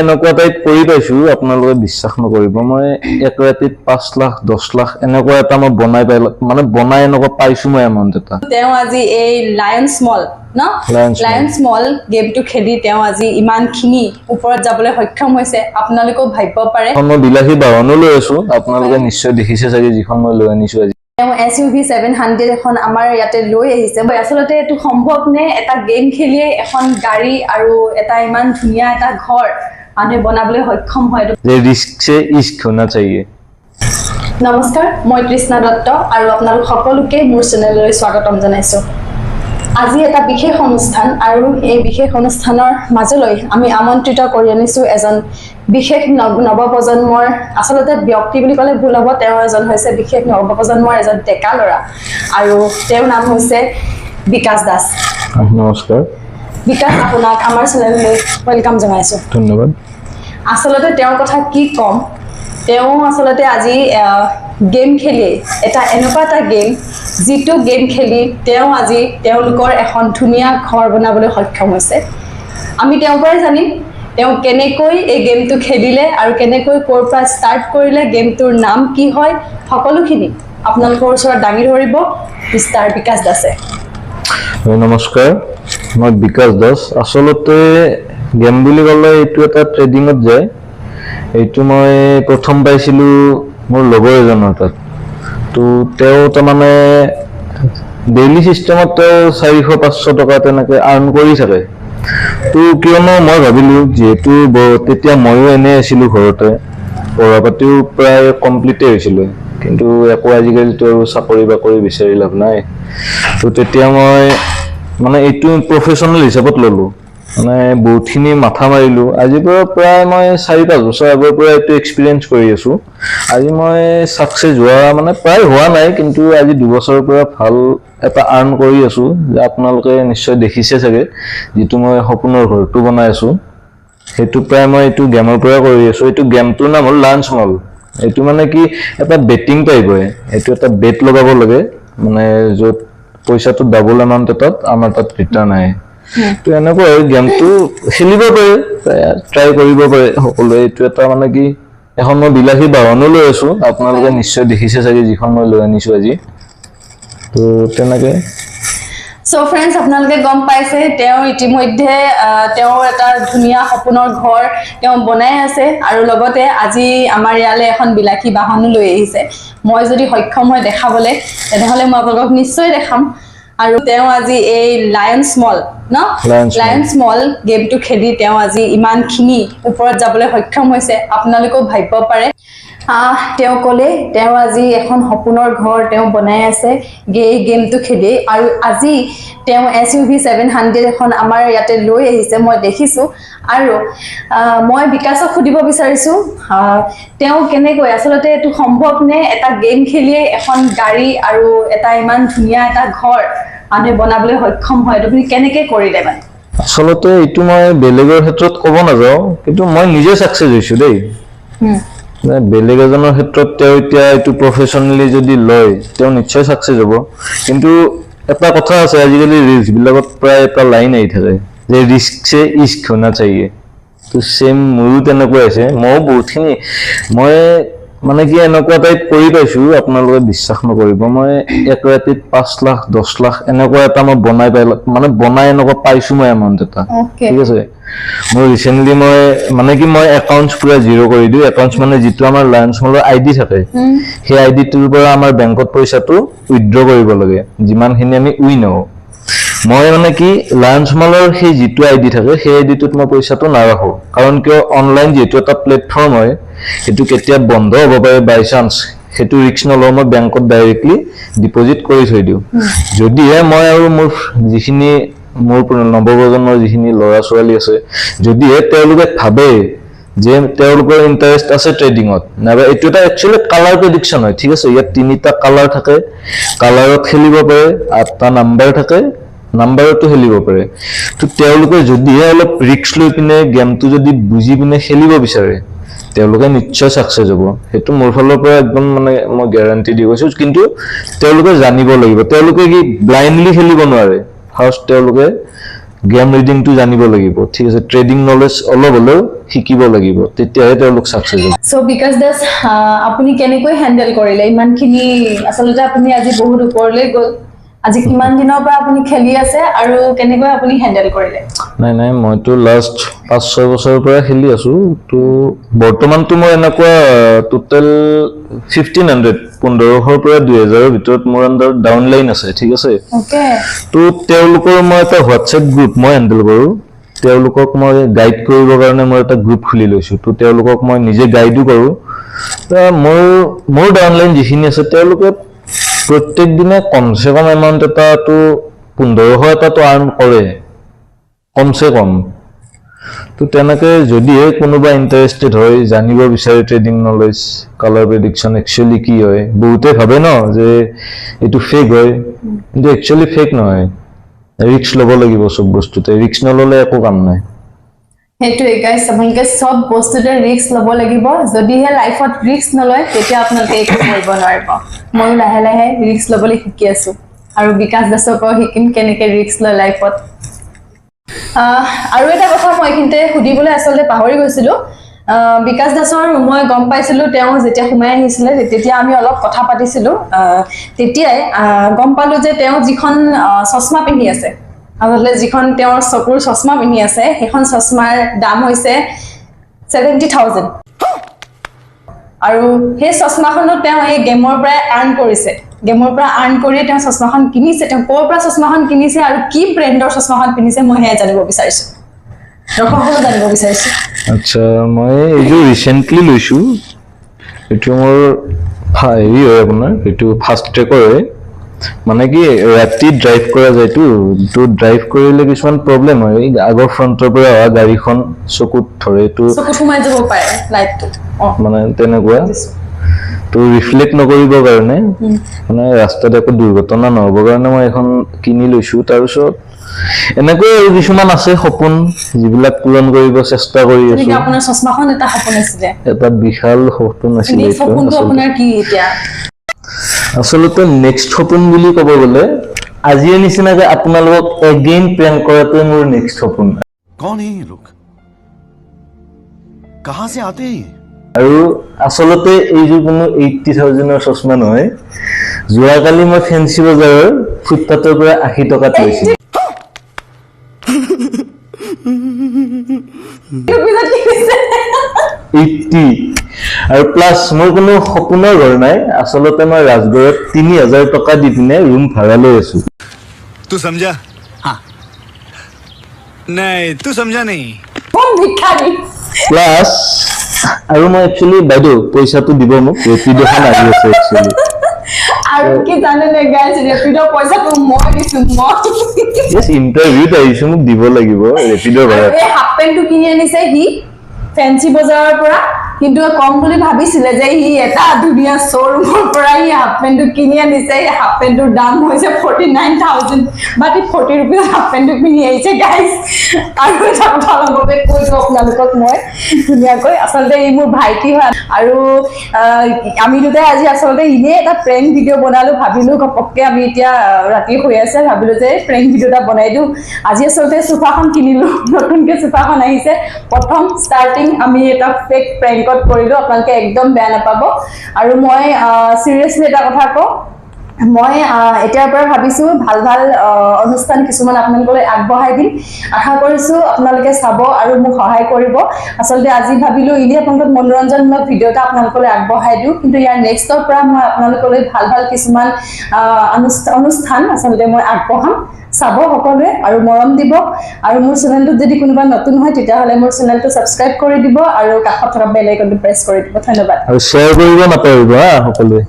এনেকুৱা টাইপ কৰি পাইছো আপোনালোকে বিশ্বাস নকৰিব মই এক ৰাতিত 5 লাখ 10 লাখ এনেকুৱা এটা মই বনাই এনেকুৱা পাইছো মই এমাউণ্ট এটা তেওঁ আজি এই লায়ন্স মল ন লায়ন্স মল গেমটো খেলি তেওঁ আজি ইমানখিনি ওপৰত যাবলৈ সক্ষম হৈছে আপোনালোকেও ভাবিব পাৰে মই বিলাসী বাহনো লৈ আছো আপোনালোকে নিশ্চয় দেখিছে চাগে যিখন মই লৈ আনিছো আজি তেওঁ SUV 700 এখন আমাৰ ইয়াতে লৈ আহিছে আসলতে এটো সম্ভৱ নে এটা গেম খেলিয়ে এখন গাড়ী আৰু এটা ইমান ধুনীয়া এটা ঘৰ মানুহে বনাবলৈ সক্ষম হয় যে ৰিস্ক সে ইश्क होना चाहिए নমস্কাৰ মই কৃষ্ণা দত্ত আৰু আপোনালোক সকলোকে মোৰ চেনেললৈ স্বাগতম জনাইছো আজি এটা বিশেষ অনুষ্ঠান আৰু এই বিশেষ অনুষ্ঠানৰ মাজলৈ আমি আমন্ত্ৰিত কৰি আনিছো এজন বিশেষ নৱপ্ৰজন্মৰ আসলতে ব্যক্তি বুলি ক'লে ভুল হ'ব তেওঁ এজন হৈছে বিশেষ নৱপ্ৰজন্মৰ এজন টেকা ল'ৰা আৰু তেওঁৰ নাম হৈছে বিকাশ দাস নমস্কাৰ বিকাশ আপোনাক আমাৰ চেনেললৈ ওয়েলকাম জনাইছো ধন্যবাদ আসলতে তেওঁৰ কথা কি কম তেওঁ আসলতে আজি গেম খেলি এটা এনেকুৱা এটা গেম যিটো গেম খেলি তেওঁ আজি তেওঁলোকৰ এখন ধুনীয়া ঘৰ বনাবলৈ সক্ষম হৈছে আমি তেওঁৰ পৰাই জানিম তেওঁ কেনেকৈ এই গেমটো খেলিলে আৰু কেনেকৈ ক'ৰ পৰা ষ্টাৰ্ট কৰিলে গেমটোৰ নাম কি হয় সকলোখিনি আপোনালোকৰ ওচৰত দাঙি ধৰিব মিষ্টাৰ বিকাশ দাসে নমস্কাৰ মই বিকাশ দাস আসলতে গেম বুলি ক'লে এইটো এটা ট্ৰেডিঙত যায় এইটো মই প্ৰথম পাইছিলো মোৰ লগৰ এজনৰ তাত তো তেওঁ তাৰমানে ডেইলি সিস্টেমত 400-500 টকা তেনেকৈ আৰ্ন কৰি থাকে তো কিয়নো মই ভাবিলো যেহেতু তেতিয়া ময়ো এনে আছিলো ঘৰতে পঢ়া পাতিও প্ৰায় কমপ্লিটে হৈছিল কিন্তু একো আজিকালিতো আৰু চাকৰি বাকৰি বিচাৰি লাভ নাই তো তেতিয়া মই মানে এইটো প্ৰফেশনাল হিচাপত ললো মানে বহুতখিনি মাথা মাৰিলো আজিৰ পৰা প্ৰায় মই 4-5 বছৰ আগৰ পৰা এইটো এক্সপেৰিয়েন্স কৰি আছো আজি মই সাকসেস হোৱা মানে প্ৰায় হোৱা নাই কিন্তু আজি 2 বছৰৰ পৰা ভাল এটা আৰ্ন কৰি আছো যে আপোনালোকে নিশ্চয় দেখিছে চাগে যেটো মই সপোনৰ ঘৰটো বনাই আছো হেতু প্ৰায় মই এইটো গেমৰ পৰা কৰি আছো এইটো গেমটোৰ নাম হ'ল লাঞ্চ মল এইটো মানে কি এটা বেটিং টাইপ হয় এইটো এটা বেট লগাব লাগে মানে যত পইচাটো ডাবল এমাউন্ট এটাত আমাৰ তাত ৰিটাৰ্ন আহে তো এনেকুৱা গেমটো খেলিব পাৰে ট্ৰাই কৰিব পাৰে সকলোৱে এইটো এটা মানে কি এখন মই বিলাসী বাহনো লৈ আছো আপোনালোকে নিশ্চয় দেখিছে চাগে যিখন মই লৈ আনিছো আজি তো তেনেকৈ সো ফ্ৰেন্ডস আপোনালোকে গম পাইছে তেওঁ ইতিমধ্যে তেওঁ এটা ধুনীয়া সপোনৰ ঘৰ তেওঁ বনাই আছে আৰু লগতে আজি আমাৰ ইয়ালে এখন বিলাসী বাহনো লৈ আহিছে মই যদি সক্ষম হয় দেখাবলে তেনেহলে মই আপোনালোকক নিশ্চয় দেখাম আৰু তেওঁ আজি এই লায়ন্স মল ন লায়ন্স মল গেমটো খেলি তেওঁ আজি ইমানখিনি ওপৰত যাবলৈ সক্ষম হৈছে আপোনালোকেও ভাবিব পাৰে তেওঁ ক'লে তেওঁ আজি এখন সপোনৰ ঘৰ তেওঁ বনাই আছে গেমটো খেলি আৰু আজি তেওঁ SUV 700 এখন আমাৰ ইয়াতে লৈ আহিছে মই দেখিছো আৰু মই বিকাশক খুদিব বিচাৰিছো তেওঁ কেনেকৈ আসলতে এটো সম্ভৱ নে এটা গেম খেলিয়ে এখন গাড়ী আৰু এটা ইমান ধুনীয়া এটা ঘৰ মানুহে বনাবলৈ সক্ষম হয় তুমি কেনেকৈ কৰিলে মানে আসলতে এইটো মই বেলেগৰ ক্ষেত্ৰত ক'ব নাযাও কিন্তু মই নিজে সাকসেস হৈছো দেই বেলেগ এজনৰ ক্ষেত্ৰত তেওঁ এতিয়া এইটো প্ৰফেশনালি যদি লয় তেওঁ নিশ্চয় সাকসেস হ'ব কিন্তু এটা কথা আছে আজিকালি ৰিলছ বিলাকত প্ৰায় এটা লাইন আহি থাকে যে ৰিস্ক সে ইश्क होना चाहिए তো সেম মোৰো তেনেকুৱা আছে মই বহুতখিনি মই মানে কি এনেকুৱা টাইপ কৰি পাইছো আপোনালোকে বিশ্বাস নকৰিব মই এক ৰাতিত 5 লাখ 10 লাখ এনেকুৱা এটা মই বনাই এনেকুৱা পাইছো মই এমাউন্ট এটা ঠিক আছে মই ৰিসেন্টলি মই মানে কি মই একাউন্টস পুৰা জিৰো কৰি দিও একাউন্টস মানে যেটো আমাৰ লায়ন্স মলৰ আইডি থাকে সেই আইডিটোৰ পৰা আমাৰ বেংকত পইচাটো উইথড্ৰ কৰিব লাগে যিমানখিনি আমি উইন হও মই মানে কি লাঞ্চ মলৰ সেই যেটো আইডি থাকে সেই আইডিটোত মই পইচাটো নাৰাখো কাৰণ কিয় অনলাইন যেটো এটা প্ল্যাটফৰ্ম হয় এটো কেতিয়া বন্ধ হ'ব পাৰে বাই চান্স হেতু ৰিস্ক নলও মই বেংকত ডাইৰেক্টলি ডিপোজিট কৰি থৈ দিও যদিহে মই আৰু মোৰ যিখিনি মোৰ নৱপ্ৰজন্মৰ যিখিনি ল'ৰা ছোৱালী আছে যদিহে তেওঁলোকে ভাবে যে তেওঁলোকৰ ইন্টাৰেষ্ট আছে ট্ৰেডিংত নাবা এটো এটা একচুয়ালি কালাৰ প্ৰেডিকচন হয় ঠিক আছে ইয়াত তিনিটা কালাৰ থাকে কালাৰত খেলিব পাৰে আঠটা নাম্বাৰ থাকে নাম্বাৰটো খেলিব পাৰে তো তেওঁলোকে যদিহে অলপ ৰিস্ক লৈ পিনে গেমটো যদি বুজি পিনে খেলিব বিচাৰে তেওঁলোকে নিশ্চয় সাকসেস হ'ব হেতু মোৰ ফালৰ পৰা একদম মানে মই গ্যাৰান্টি দি কৈছো কিন্তু তেওঁলোকে জানিব লাগিব তেওঁলোকে কি ব্লাইন্ডলি খেলিব নোৱাৰে ফাৰ্স্ট তেওঁলোকে গেম ৰিডিংটো জানিব লাগিব ঠিক আছে ট্ৰেডিং নলেজ অলপ হ'লেও শিকিব লাগিব তেতিয়াহে তেওঁলোক সাকসেস হ'ব সো বিকাশ দাস আপুনি কেনেকৈ হ্যান্ডেল কৰিলে ইমানখিনি আচলতে আপুনি আজি বহুত ওপৰলৈ গ'ল আজি কিমান দিনৰ পৰা আপুনি খেলি আছে আৰু কেনেকৈ আপুনি হ্যান্ডেল কৰিলে নাই নাই মইতো লাষ্ট 5-6 বছৰৰ পৰা খেলি আছো তো বৰ্তমানতো মই এনেকুৱা টোটাল 1500 1500 পৰা 2000 ৰ ভিতৰত মোৰ আন্ডাৰ ডাউনলাইন আছে ঠিক আছে ওকে তো তেওঁলোকৰ মই এটা হোৱাটছএপ গ্ৰুপ মই হ্যান্ডেল কৰো তেওঁলোকক মই গাইড কৰিবৰ কাৰণে মই এটা গ্ৰুপ খুলি লৈছো তো তেওঁলোকক মই নিজে গাইডো কৰো তা মোৰ ডাউনলাইন যিখিনি আছে তেওঁলোকে প্ৰত্যেক দিনে কমসে কম এমাউন্ট এটা তো 1500 এটা তো আৰ্ন কৰে কমসে কম তো তেনেকে যদিহে কোনোবা ইন্টাৰেস্টেড হয় জানিব বিচাৰে ট্ৰেডিং নলেজ কালাৰ প্ৰেডিকশন একচুয়ালি কি হয় বহুতে ভাবে ন যে এটো ফেক হয় কিন্তু একচুয়ালি ফেক নহয় ৰিস্ক ল'ব লাগিব সব বস্তুতে ৰিস্ক নললে একো কাম নাই হেতুৱে গাইস আপোনালোকে সব বস্তুতে ৰিস্ক ল'ব লাগিব যদিহে লাইফত ৰিস্ক নলয় তেতিয়া আপোনালোকে একো কৰিব নোৱাৰিব মই লাহে লাহে ৰিস্ক ল'বলৈ শিকি আছো আৰু বিকাশ দাসৰ পৰা শিকিম কেনেকৈ ৰিস্ক লয় লাইফত আৰু এটা কথা মই কিন্তে সুধিবলৈ আসলে পাহৰি গৈছিলো বিকাশ দাসৰ মই গম পাইছিলো তেওঁ যেতিয়া সোমাই আহিছিলে তেতিয়া আমি অলপ কথা পাতিছিলো তেতিয়াই গম পালো যে তেওঁ যিখন চশমা পিন্ধি আছে আসলে যিখন তেওঁৰ চকুৰ চশমা পিন্ধি আছে সেইখন চশমাৰ দাম হৈছে 70000 আৰু সেই চশমাখনত তেওঁ এই গেমৰ পৰা আৰ্ন কৰিছে গেমৰ পৰা আৰ্ন কৰি তেওঁ চশমাখন কিনিছে তেওঁ ক'ৰ পৰা চশমাখন কিনিছে আৰু কি ব্ৰেণ্ডৰ চশমাখন কিনিছে মই হেয়া জানিব বিচাৰিছো ৰকমবোৰ জানিব বিচাৰিছো আচ্ছা মই এইটো ৰিসেন্টলি লৈছো এটো মোৰ হেৰি হয় আপোনাৰ এটো ফাষ্ট ট্ৰেকৰ হয় মানে কি ৰাতি ড্ৰাইভ কৰা যায় তো ড্ৰাইভ কৰিলে কিছুমান প্ৰবলেম হয় আগৰ ফ্ৰন্টৰ পৰা অহা গাড়ীখন চকুত ধৰে তো চকুত সোমাই যাব পাৰে লাইটটো মানে তেনেকুৱা তো ৰিফ্লেক্ট নকৰিবৰ কাৰণে মানে ৰাস্তাত একো দুৰ্ঘটনা নহবৰ কাৰণে মই এখন কিনি লৈছো তাৰ পিছত এনেকৈ আৰু কিছুমান আছে সপোন যিবিলাক পূৰণ কৰিব চেষ্টা কৰি আছো কিন্তু আপোনাৰ চশমাখন এটা সপোন আছিল এটা বিশাল সপোন আছিল এই সপোনটো আপোনাৰ কি এতিয়া আসলতে নেক্সট সপোন বুলি ক'ব গ'লে আজিয়ে নিচিনাকে আপোনালোকক এগেইন প্ৰেংক কৰাটোৱে মোৰ নেক্সট সপোন कौन है ये लोग कहां से आते हैं আৰু আসলতে এই যে কোনো 80000 ৰ চশমা নহয় যোৱাকালি মই ফেন্সি বজাৰৰ ফুটপাতৰ পৰা 80 টকাত লৈছিলো 80 আৰু প্লাস মোৰ কোনো সপোনৰ ঘৰ নাই আসলতে মই ৰাজগড়ত 3000 টকা দি পিনে ৰুম ভাড়া লৈ আছো तू समझा हाँ नहीं तू समझा नहीं কোন ভিখাৰী প্লাস আৰু মই একচুয়ালি বাইদেউ পইচাটো দিব মোক ৰেপিডোখন আহি আছে একচুয়ালি আৰু কি জানে নে গাইস ৰেপিডো পইচাটো মই দিছো মই yes ইন্টাৰভিউত আহিছো মোক দিব লাগিব ৰেপিডো ভাড়া এই হাফ পেন্টটো কিনি আনিছে হি ফেন্সি বজাৰৰ পৰা কিন্তু কম বুলি ভাবিছিলে যে হি এটা ধুনীয়া শ্বৰুমৰ পৰা হি হাফ পেন্টটো কিনি আনিছে এই হাফ পেন্টৰ দাম হৈছে 49000 বাকি 40 रुपीस হাফ পেন্টটো কিনি আহিছে গাইস আৰু এটা কথা লগতে কৈছো আপোনালোকক মই ধুনীয়াকৈ আচলতে এই মোৰ ভাইটি হয় আৰু আমি দুটাই আজি আচলতে ইনে এটা প্ৰেংক ভিডিও বনালো ভাবিলো কপককে আমি এতিয়া ৰাতি হৈ আছে ভাবিলো যে প্ৰেংক ভিডিওটা বনাই দিও আজি আচলতে সোফাখন কিনিলো নতুনকে সোফাখন আহিছে প্ৰথম ষ্টাৰ্টিং আমি এটা ফেক প্ৰেংকত কৰিলো আপোনালোকে একদম বেয়া নাপাব আৰু মই সিৰিয়াসলি এটা কথা কওঁ মই এতিয়াৰ পৰা ভাবিছো ভাল ভাল অনুষ্ঠান কিছুমান আপোনালোকলৈ আগবঢ়াই দিম আশা কৰিছো আপোনালোকে চাব আৰু মোক সহায় কৰিব আচলতে আজি ভাবিলো ইনে আপোনালোকক মনোৰঞ্জনমূলক ভিডিওটা আপোনালোকলৈ আগবঢ়াই দিও কিন্তু ইয়াৰ নেক্সটৰ পৰা মই আপোনালোকলৈ ভাল ভাল কিছুমান অনুষ্ঠান আচলতে মই আগবঢ়াম চাব সকলোৱে আৰু মৰম দিব আৰু মোৰ চেনেলটো যদি কোনোবা নতুন হয় তেতিয়া হলে মোৰ চেনেলটো সাবস্ক্ৰাইব কৰি দিব আৰু কাষত থকা বেল আইকনটো প্ৰেছ কৰি দিব ধন্যবাদ আৰু শেয়াৰ কৰিব নাপাহৰিব সকলোৱে